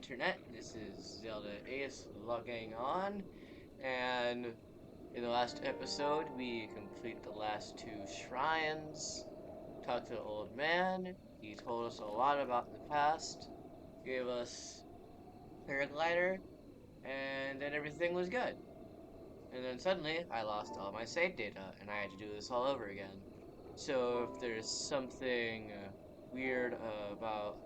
internet. This is Zelda Ace logging on, and in the last episode, we complete the last two shrines, talked to the old man. He told us a lot about the past, gave us paraglider, and then everything was good. And then suddenly, I lost all my save data, and I had to do this all over again. So if there's something weird about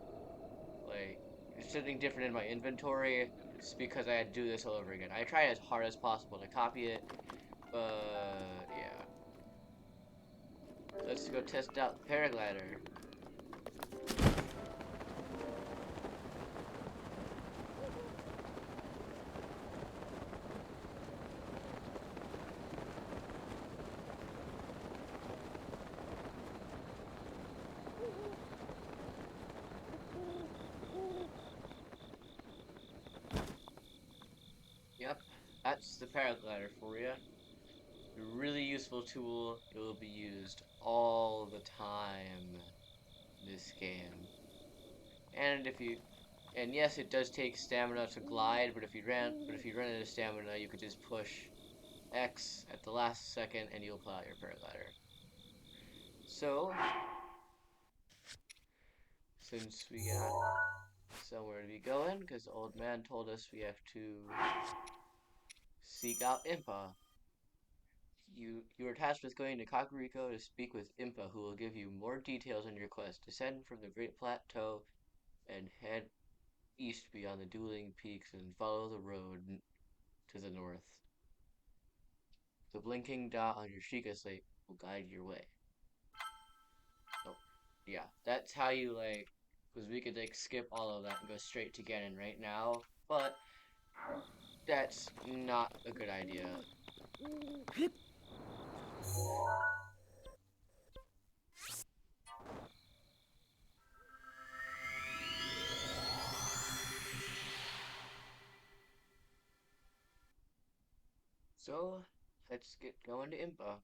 like there's something different in my inventory, it's because I had to do this all over again. I tried as hard as possible to copy it, but yeah. Let's go test out the paraglider. Yep, that's the paraglider for you. A really useful tool. It will be used all the time in this game. And if you and yes, it does take stamina to glide, but if you run out of stamina, you could just push X at the last second and you'll pull out your paraglider. So, since we got somewhere to be going, because the old man told us we have to seek out Impa. You are tasked with going to Kakariko to speak with Impa, who will give you more details on your quest. Descend from the Great Plateau and head east beyond the Dueling Peaks and follow the road to the north. The blinking dot on your Sheikah slate will guide your way. Oh, yeah, that's how you because we could skip all of that and go straight to Ganon right now, but that's not a good idea. So let's get going to Impa.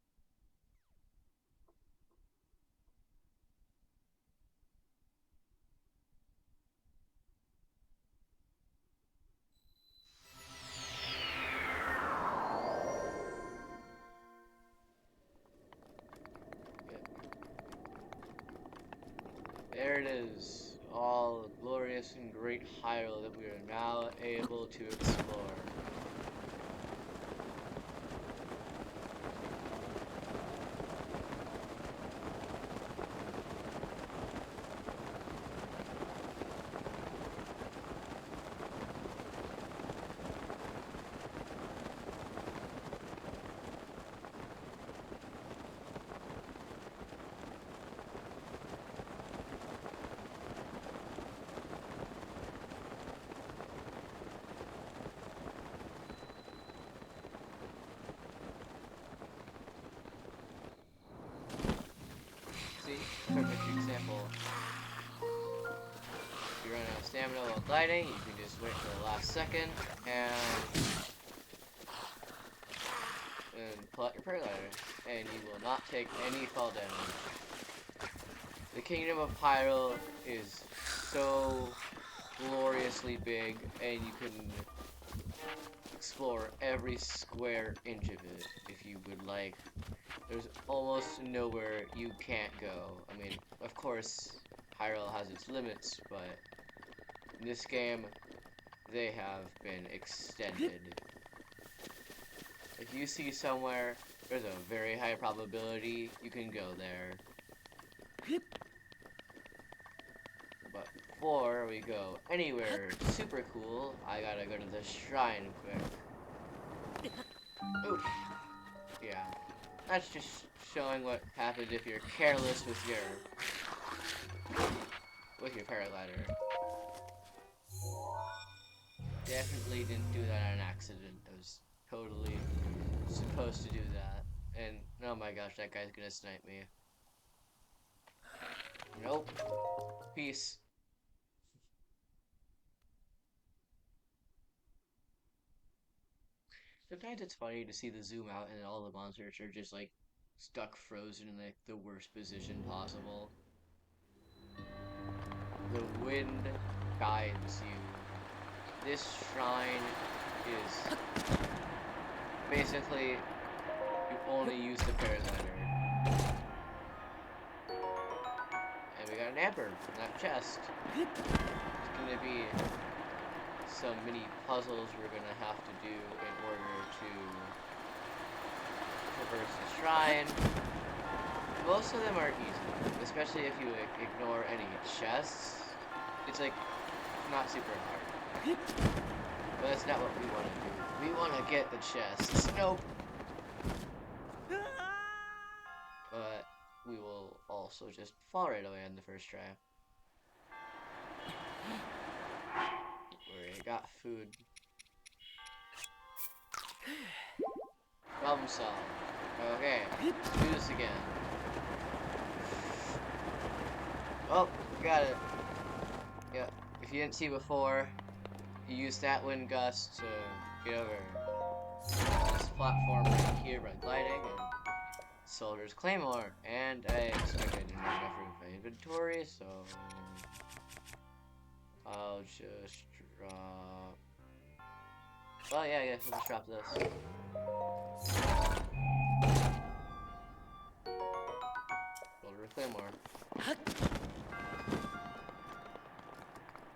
There it is, all glorious and great Hyrule that we are now able to explore. See, perfect example. If you run out of stamina while gliding, you can just wait for the last second and pull out your paraglider, and you will not take any fall damage. The Kingdom of Hyrule is so gloriously big, and you can explore every square inch of it if you would like. There's almost nowhere you can't go. I mean, of course, Hyrule has its limits, but in this game, they have been extended. If you see somewhere, there's a very high probability you can go there. But before we go anywhere super cool, I gotta go to the shrine quick. Oof. Yeah. That's just showing what happens if you're careless with your paraglider. Definitely didn't do that on accident. I was totally supposed to do that. And oh my gosh, that guy's gonna snipe me. Nope. Peace. Sometimes it's funny to see the zoom out and all the monsters are just stuck frozen in the worst position possible. The wind guides you. this shrine is basically you only use the paraglider. And we got an amber in that chest. It's gonna be some mini puzzles we're gonna have to do in order to traverse the shrine. Most of them are easy, especially if you ignore any chests. It's like not super hard. But that's not what we want to do. We want to get the chests. Nope. But we will also just fall right away on the first try. We already got food. Problem solved. Okay, let's do this again. Oh, we got it. Yeah, if you didn't see before, you use that wind gust to get over this platform right here by gliding, and Soldier's Claymore. And I expect I didn't have enough room for my inventory, so I'll just drop. Oh yeah, I guess I'll just drop this. Soldier's Claymore.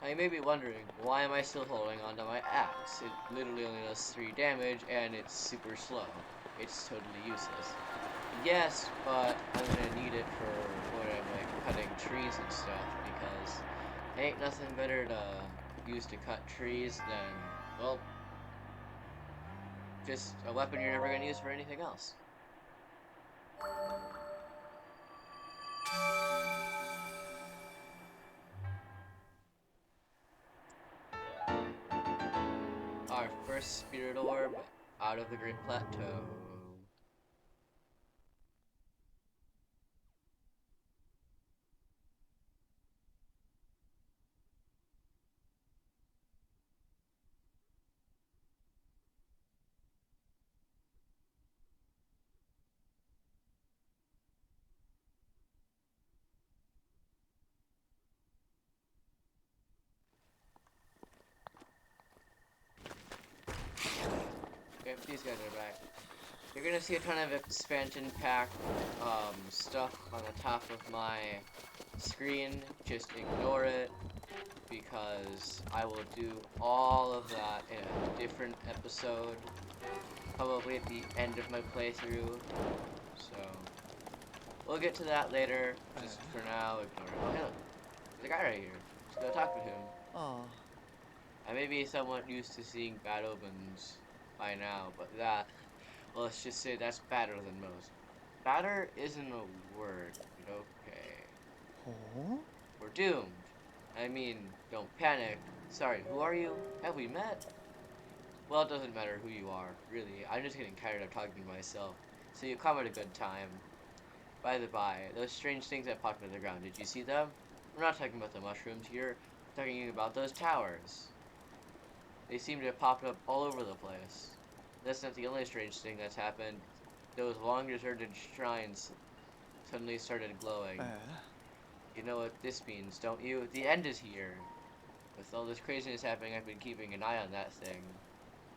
Now you may be wondering, why am I still holding onto my axe? It literally only does 3 damage, and it's super slow. It's totally useless. Yes, but I'm gonna need it for when I'm like cutting trees and stuff, because ain't nothing better to use to cut trees than, well, just a weapon you're never gonna use for anything else. Our first spirit orb out of the Great Plateau. Okay, these guys are back. You're gonna see a ton of expansion pack stuff on the top of my screen. Just ignore it, because I will do all of that in a different episode, probably at the end of my playthrough. So we'll get to that later. Just for now, ignore it. Oh hey, look, there's a guy right here. Let's go talk to him. Oh. I may be somewhat used to seeing bad omens by now, but that, well, let's just say that's badder than most. Badder isn't a word, but okay. Oh? We're doomed. I mean, don't panic. Sorry, who are you? Have we met? Well, it doesn't matter who you are, really. I'm just getting tired of talking to myself. So you come at a good time. By the by, those strange things that popped out of the ground, did you see them? We're not talking about the mushrooms here. We're talking about those towers. They seem to have popped up all over the place. That's not the only strange thing that's happened. Those long deserted shrines suddenly started glowing. You know what this means, don't you? The end is here. With all this craziness happening, I've been keeping an eye on that thing,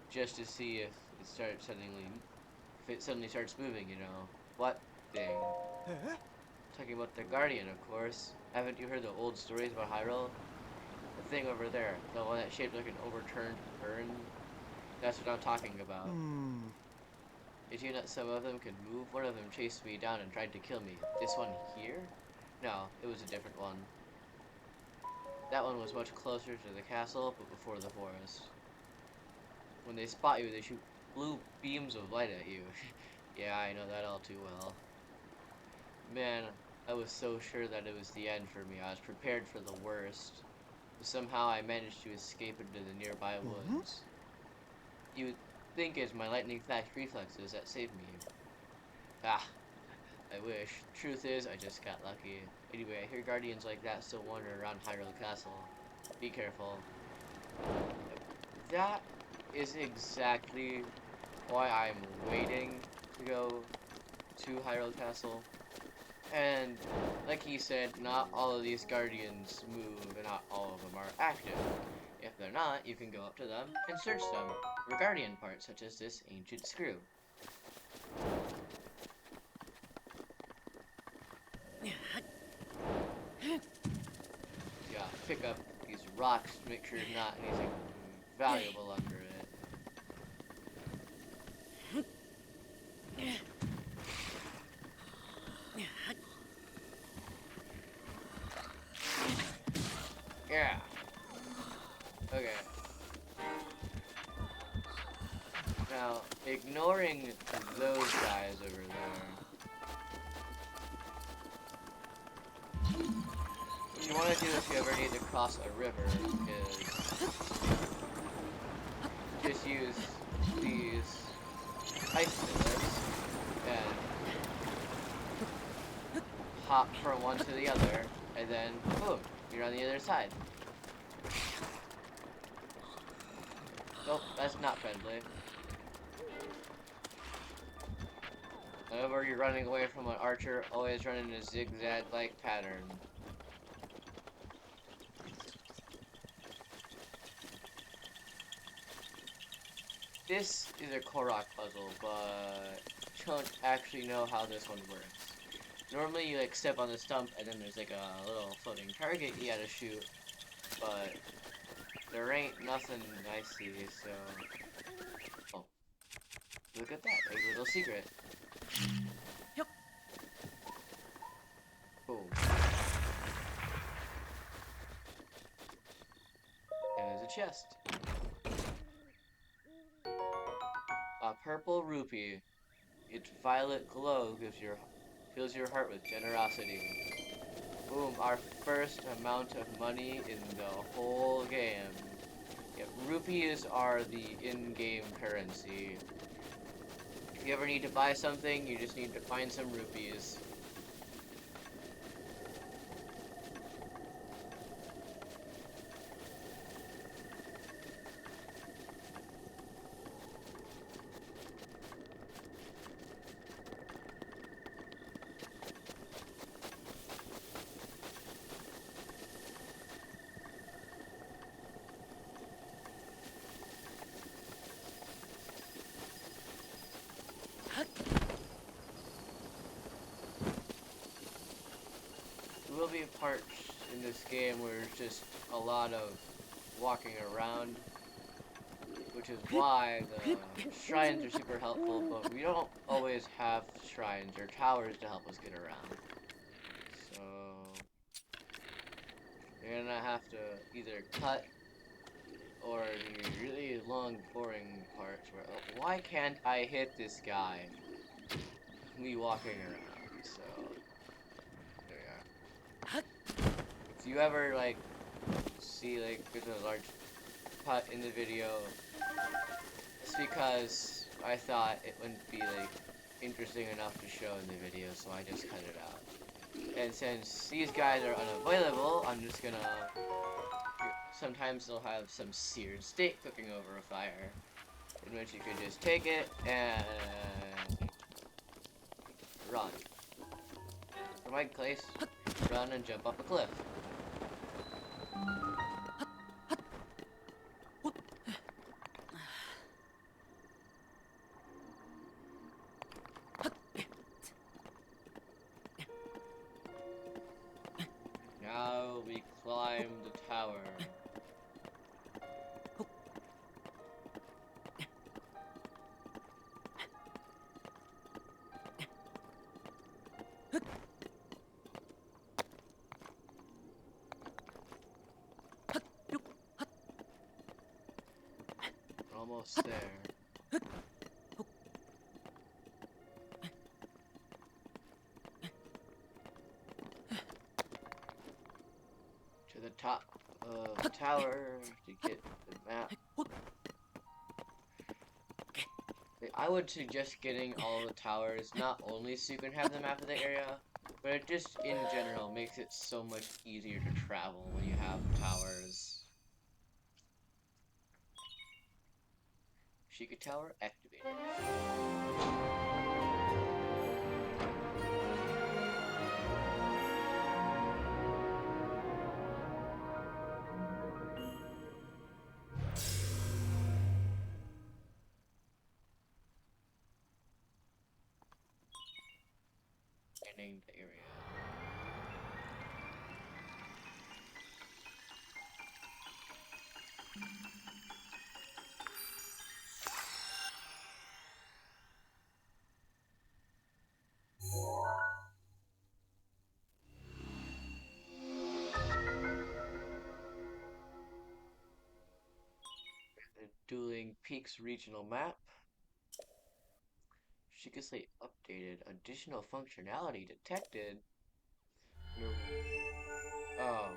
just to see if it suddenly starts moving, you know. What thing? Talking about the Guardian, of course. Haven't you heard the old stories about Hyrule? The thing over there, the one that's shaped like an overturned urn. That's what I'm talking about. Did you know that some of them can move? One of them chased me down and tried to kill me. This one here? No, it was a different one. That one was much closer to the castle, but before the forest. When they spot you, they shoot blue beams of light at you. Yeah, I know that all too well. Man, I was so sure that it was the end for me. I was prepared for the worst. But somehow I managed to escape into the nearby woods. You would think it's my lightning-fast reflexes that saved me. Ah, I wish. Truth is, I just got lucky. Anyway, I hear guardians like that still wander around Hyrule Castle. Be careful. That is exactly why I'm waiting to go to Hyrule Castle. And like he said, not all of these guardians move and not all of them are active. If the they're not, you can go up to them and search them for guardian parts, such as this ancient screw. Yeah, pick up these rocks to make sure there's not anything valuable under it. Yeah. Okay. Now, ignoring those guys over there, what you want to do if you ever need to cross a river is just use these ice pillars and hop from one to the other, and then boom, you're on the other side. Nope, that's not friendly. Whenever you're running away from an archer, always run in a zigzag-like pattern. This is a Korok puzzle, but I don't actually know how this one works. Normally you like step on the stump and then there's like a little floating target you gotta shoot, but there ain't nothing I see, so... Oh. Look at that, a little secret. Boom. And there's a chest. A purple rupee. Its violet glow fills your heart with generosity. Boom, our first amount of money in the whole game. Yep, rupees are the in-game currency. If you ever need to buy something, you just need to find some rupees. There will be parts in this game where it's just a lot of walking around, which is why the shrines are super helpful, but we don't always have shrines or towers to help us get around. So you're gonna have to either cut or do really long, boring parts where, oh, why can't I hit this guy? Me walking around, so there we are. If you ever like see like there's a large cut in the video, it's because I thought it wouldn't be like interesting enough to show in the video, so I just cut it out. And since these guys are unavailable, I'm just gonna... Sometimes they'll have some seared steak cooking over a fire, in which you can just take it and run. For my place, run and jump off a cliff. Now we climb the tower. Almost there. To the top of the tower to get the map. I would suggest getting all the towers, not only so you can have the map of the area, but it just in general makes it so much easier to travel when you have towers. Sheikah Tower activated. Named area. The Dueling Peaks regional map. Shikasei updated. Additional functionality detected. Oh,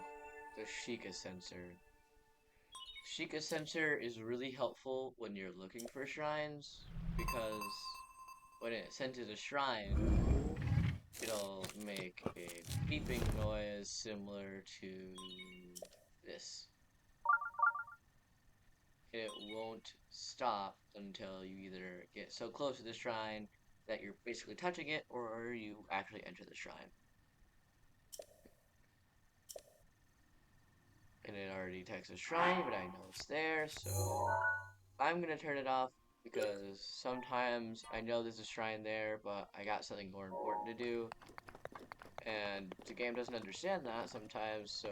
the Sheikah sensor. Sheikah sensor is really helpful when you're looking for shrines because when it senses a shrine, it'll make a beeping noise similar to this. It won't stop until you either get so close to the shrine that you're basically touching it or you actually enter the shrine. And it already detects a shrine, but I know it's there, so I'm gonna turn it off because sometimes I know there's a shrine there, but I got something more important to do, and the game doesn't understand that sometimes, so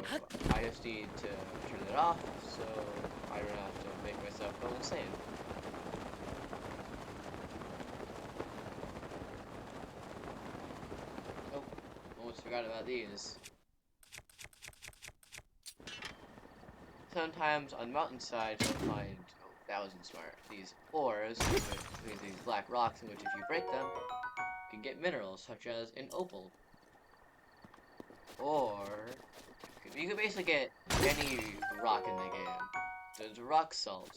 I just need to turn it off so I don't have to make myself go insane. Oh, almost forgot about these. Sometimes on mountainsides you'll find, oh, that wasn't smart, these ores, with these black rocks in which if you break them, you can get minerals such as an opal. Or you can basically get any rock in the game. There's rock salt.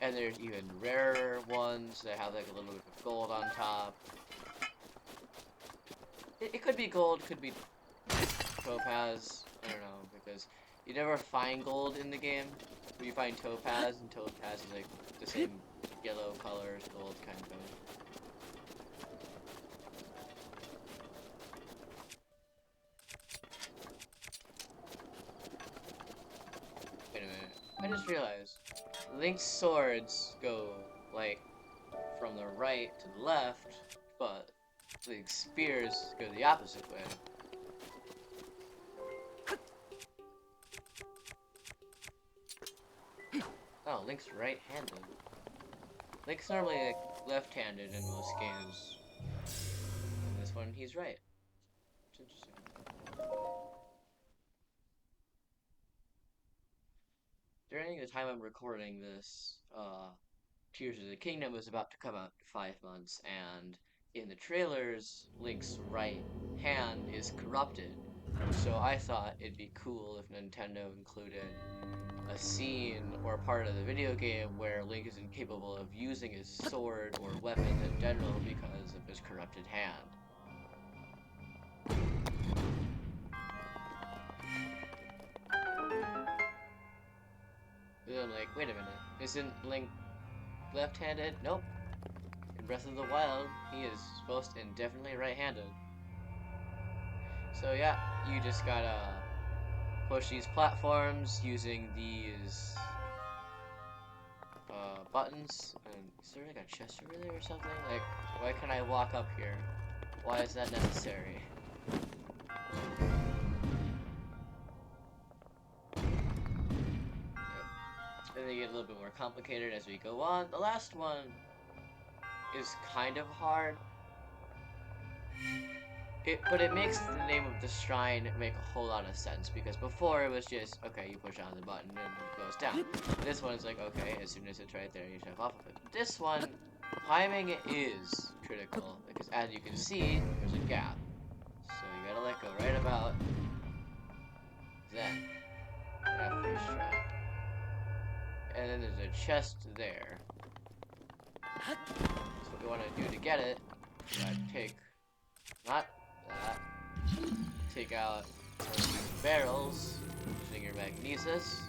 And there's even rarer ones that have like a little bit of gold on top. It could be gold, could be topaz. I don't know, because you never find gold in the game. You find topaz, and topaz is like the same yellow color as gold kind of. Wait a minute. I just realized Link's swords go like from the right to the left, but Link's spears go the opposite way. Oh, Link's right-handed. Link's normally like left-handed in most games. In this one, he's right. It's interesting. During the time I'm recording this, Tears of the Kingdom is about to come out in 5 months, and in the trailers, Link's right hand is corrupted. So I thought it'd be cool if Nintendo included a scene or part of the video game where Link is incapable of using his sword or weapons in general because of his corrupted hand. But then I'm like, wait a minute, isn't Link left-handed? Nope. In Breath of the Wild, he is supposed and definitely right-handed. So yeah, you just gotta push these platforms using these buttons. And is there like a chest over there or something? Like, why can't I walk up here? Why is that necessary? Then they get a little bit more complicated as we go on. The last one is kind of hard. But it makes the name of the shrine make a whole lot of sense, because before it was just, okay, you push on the button and it goes down. This one is like, okay, as soon as it's right there, you jump off of it. This one, timing is critical, because as you can see, there's a gap. So you gotta let go right about then. That first try. And then there's a chest there. So what we want to do to get it, you gotta take, not that, take out one of these barrels using your magnesis.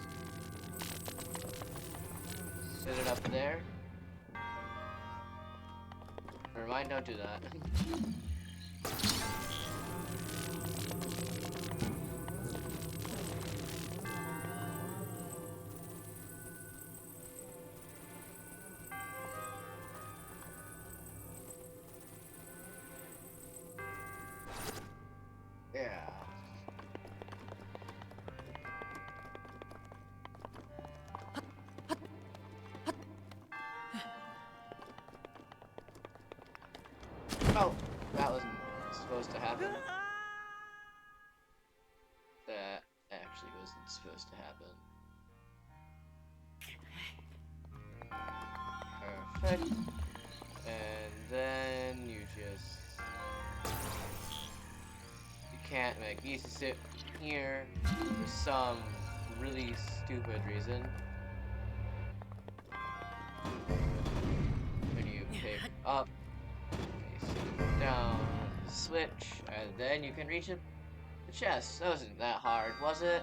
Set it up there. Never mind, don't do that. supposed to happen. That actually wasn't supposed to happen. Perfect. And then you just... You can't make these to sit here for some really stupid reason. When you pick up, face down, switch, and then you can reach the chest. That wasn't that hard, was it?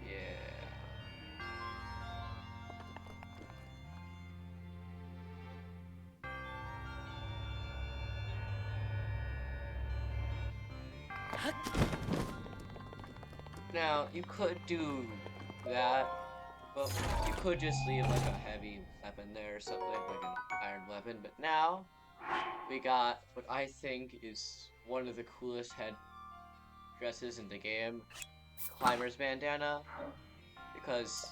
Yeah. Now, you could do that, but you could just leave like a heavy weapon there or something, like an iron weapon. But now, we got what I think is one of the coolest head dresses in the game, Climber's Bandana, because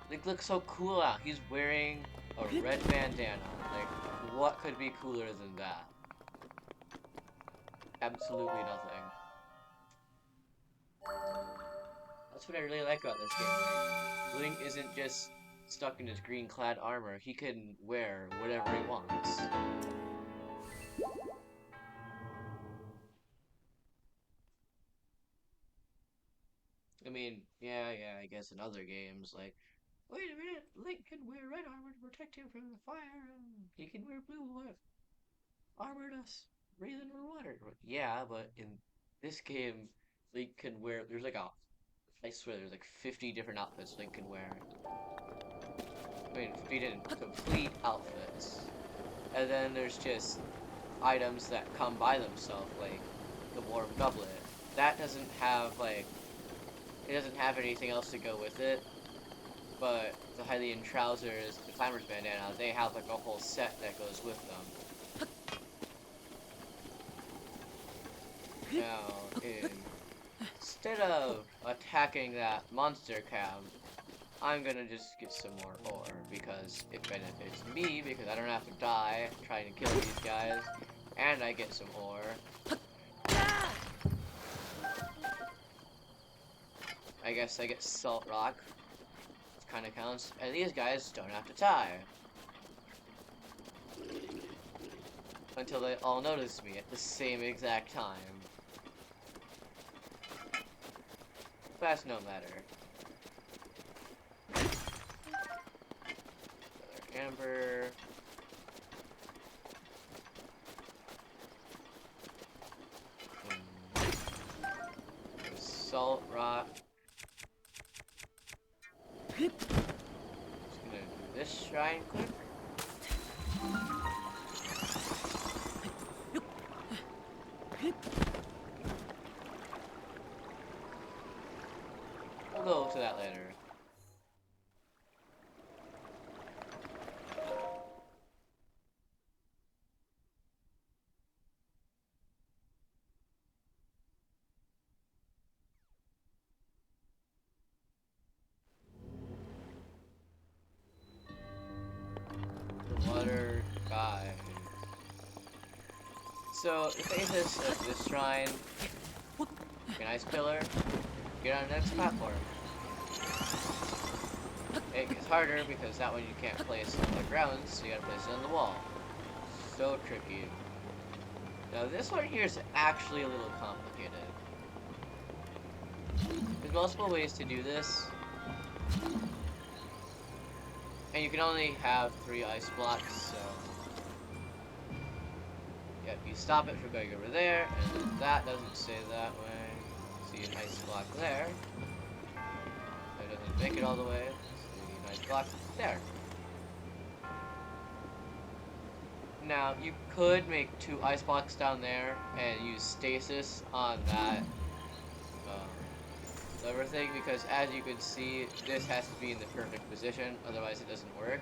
Link looks so cool out. He's wearing a red bandana. Like, what could be cooler than that? Absolutely nothing. That's what I really like about this game. Like, Link isn't just stuck in his green-clad armor. He can wear whatever he wants. I mean, yeah, I guess in other games, like, wait a minute, Link can wear red armor to protect him from the fire, and he can wear blue armor to breathe underwater. Yeah, but in this game, Link can wear, I swear, there's like 50 different outfits Link can wear. I mean, 50 different complete outfits. And then there's just items that come by themselves, like the warm doublet. That doesn't have, like, it doesn't have anything else to go with it. But the Hylian trousers, the Climber's Bandana, they have like a whole set that goes with them. Now, instead of attacking that monster camp, I'm gonna just get some more ore, because it benefits me, because I don't have to die trying to kill these guys, and I get some ore. I guess I get Salt Rock, which kinda counts, and these guys don't have to die. Until they all notice me at the same exact time. That's no matter. Amber. Salt rock. Just gonna do this shrine quick. We'll go to that later. Water guy. So the basis of this shrine, an ice pillar, get on the next platform. It gets harder because that one you can't place on the ground, so you gotta place it on the wall. So tricky. Now this one here is actually a little complicated. There's multiple ways to do this. And you can only have 3 ice blocks, so... Yep, you stop it from going over there, and that doesn't stay that way. See an ice block there. That doesn't make it all the way. See an ice block there. Now, you could make 2 ice blocks down there and use stasis on that lever thing, because as you can see, this has to be in the perfect position, otherwise it doesn't work.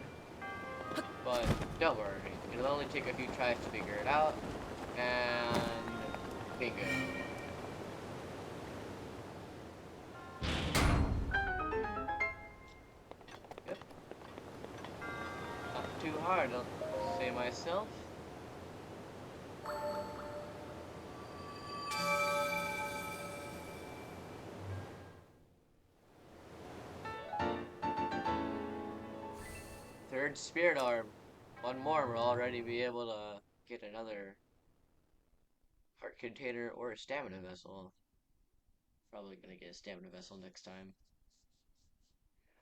But don't worry, it'll only take a few tries to figure it out, and bingo. Yep. Not too hard, I'll say myself. third spirit orb. One more, we'll already be able to get another heart container or a stamina vessel. Probably gonna get a stamina vessel next time.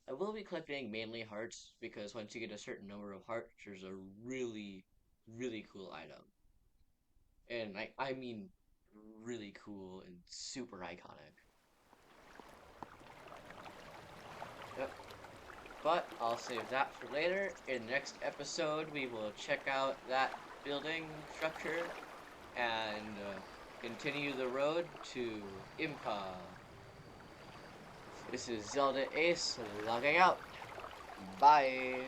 I will be collecting mainly hearts because once you get a certain number of hearts, there's a really, really cool item. And I mean really cool and super iconic. Yep. But I'll save that for later. In the next episode, we will check out that building structure and continue the road to Impa. This is Zelda Ace logging out. Bye.